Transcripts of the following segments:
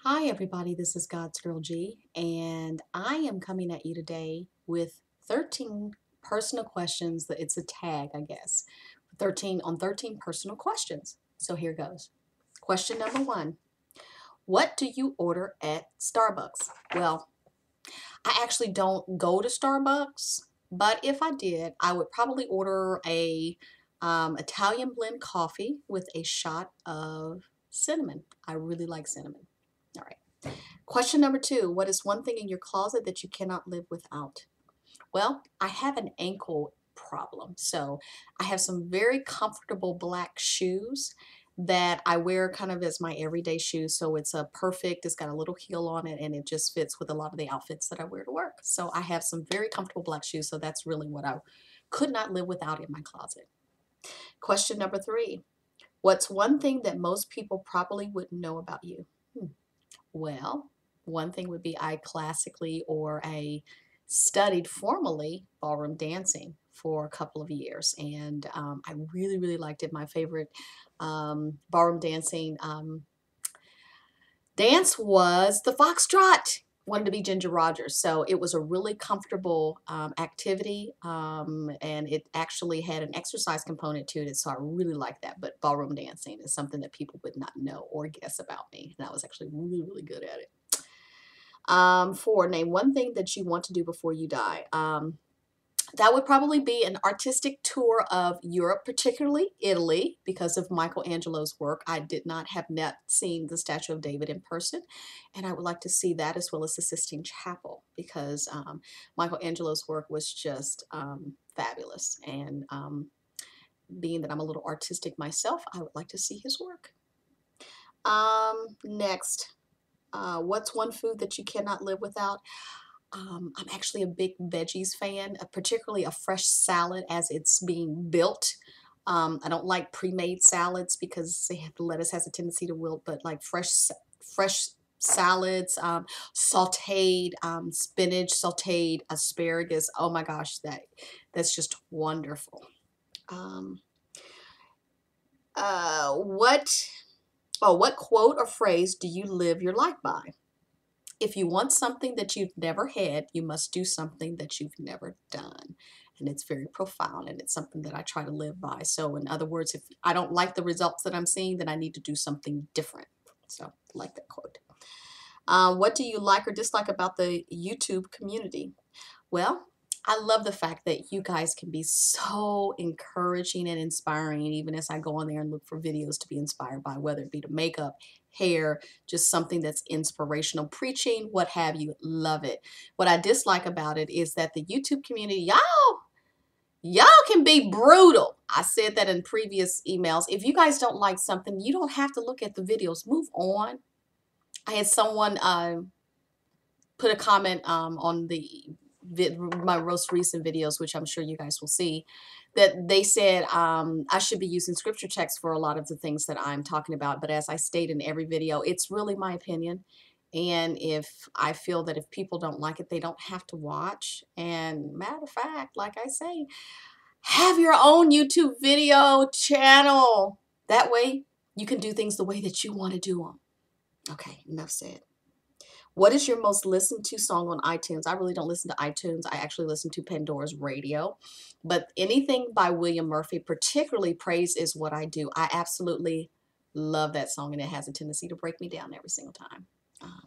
Hi, everybody. This is GodsGirlG, and I am coming at you today with 13 personal questions. That it's a tag, I guess. 13 personal questions. So here goes. Question number one: what do you order at Starbucks? Well, I actually don't go to Starbucks, but if I did, I would probably order a Italian blend coffee with a shot of cinnamon. I really like cinnamon. All right. Question number two, what is one thing in your closet that you cannot live without? Well, I have an ankle problem. So I have some very comfortable black shoes that I wear kind of as my everyday shoes. So it's a perfect, it's got a little heel on it and it just fits with a lot of the outfits that I wear to work. So I have some very comfortable black shoes. So that's really what I could not live without in my closet. Question number three, what's one thing that most people probably wouldn't know about you? Well, one thing would be I classically or I studied formally ballroom dancing for a couple of years, and I really, really liked it. My favorite ballroom dancing dance was the foxtrot. Wanted to be Ginger Rogers, so it was a really comfortable activity, and it actually had an exercise component to it. So I really liked that. But ballroom dancing is something that people would not know or guess about me, and I was actually really, really good at it. Four, name one thing that you want to do before you die. That would probably be an artistic tour of Europe, particularly Italy, because of Michelangelo's work. I did not have not seen the Statue of David in person, and I would like to see that as well as the Sistine Chapel because Michelangelo's work was just fabulous. And being that I'm a little artistic myself, I would like to see his work. Next, what's one food that you cannot live without? I'm actually a big veggies fan, particularly a fresh salad as it's being built. I don't like pre-made salads because the lettuce has a tendency to wilt, but like fresh salads, sautéed spinach, sautéed asparagus. Oh my gosh, that's just wonderful. Um, what what quote or phrase do you live your life by? If you want something that you've never had, you must do something that you've never done. And it's very profound, and it's something that I try to live by. So, in other words, if I don't like the results that I'm seeing, then I need to do something different. So, I like that quote. What do you like or dislike about the YouTube community? Well, I love the fact that you guys can be so encouraging and inspiring, even as I go on there and look for videos to be inspired by, whether it be the makeup, hair, just something that's inspirational, preaching, what have you. Love it. What I dislike about it is that the YouTube community, y'all can be brutal. I said that in previous emails. If you guys don't like something, you don't have to look at the videos. Move on. I had someone put a comment on my most recent videos, which I'm sure you guys will see, that they said I should be using scripture text for a lot of the things that I'm talking about. But as I state in every video, it's really my opinion. And if I feel that if people don't like it, they don't have to watch. And matter of fact, like I say, have your own YouTube video channel. That way you can do things the way that you want to do them. Okay, enough said. What is your most listened to song on iTunes? I really don't listen to iTunes. I actually listen to Pandora's Radio. But anything by William Murphy, particularly Praise Is What I Do, I absolutely love that song, and it has a tendency to break me down every single time. Uh,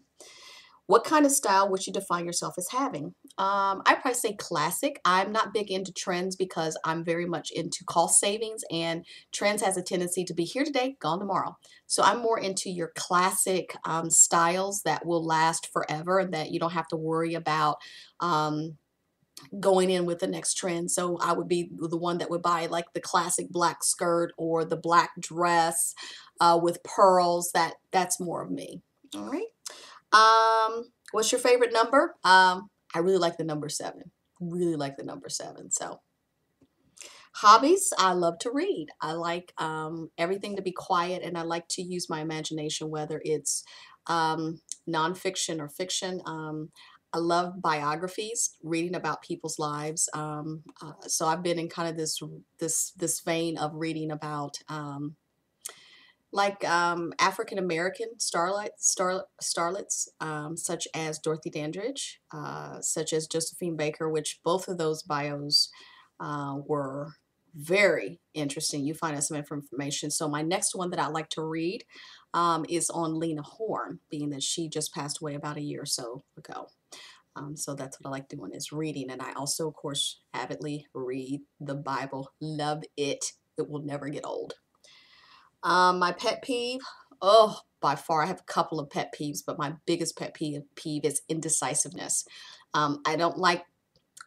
what kind of style would you define yourself as having? I'd probably say classic. I'm not big into trends because I'm very much into cost savings, and trends has a tendency to be here today, gone tomorrow. So I'm more into your classic styles that will last forever and that you don't have to worry about going in with the next trend. So I would be the one that would buy like the classic black skirt or the black dress with pearls. That's more of me. All right. What's your favorite number? I really like the number 7. Really like the number 7. So, hobbies, I love to read. I like everything to be quiet, and I like to use my imagination, whether it's nonfiction or fiction. I love biographies, reading about people's lives. So I've been in kind of this vein of reading about like African American starlets, such as Dorothy Dandridge, such as Josephine Baker, which both of those bios were very interesting. You find out some information. So my next one that I'd like to read is on Lena Horne, being that she just passed away about a year or so ago. So that's what I like doing, is reading. And I also, of course, avidly read the Bible. Love it. It will never get old. My pet peeve, oh, by far, I have a couple of pet peeves, but my biggest peeve is indecisiveness. I don't like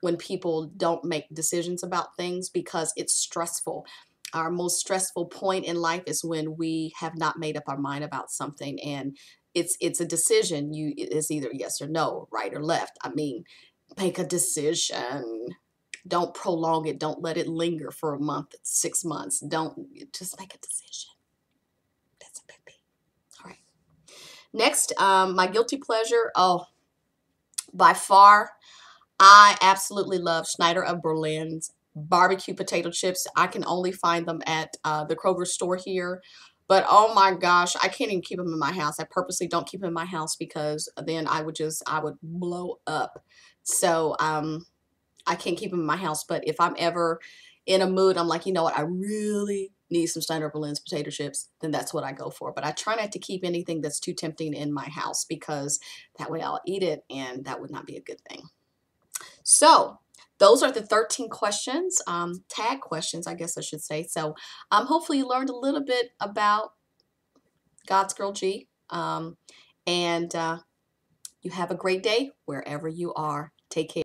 when people don't make decisions about things because it's stressful. Our most stressful point in life is when we have not made up our mind about something, and it's a decision. It's either yes or no, right or left. I mean, make a decision. Don't prolong it. Don't let it linger for a month, 6 months. Don't, just make a decision. That's a pet peeve. All right. Next, my guilty pleasure. Oh, by far, I absolutely love Schneider of Berlin's barbecue potato chips. I can only find them at the Kroger store here. But oh my gosh, I can't even keep them in my house. I purposely don't keep them in my house because then I would blow up. So I can't keep them in my house. But if I'm ever in a mood, I'm like, you know what, I really need some Schneider Berlin's potato chips, then that's what I go for. But I try not to keep anything that's too tempting in my house because that way I'll eat it, and that would not be a good thing. So those are the 13 questions, tag questions, I guess I should say. So hopefully you learned a little bit about GodsGirlG, and you have a great day wherever you are. Take care.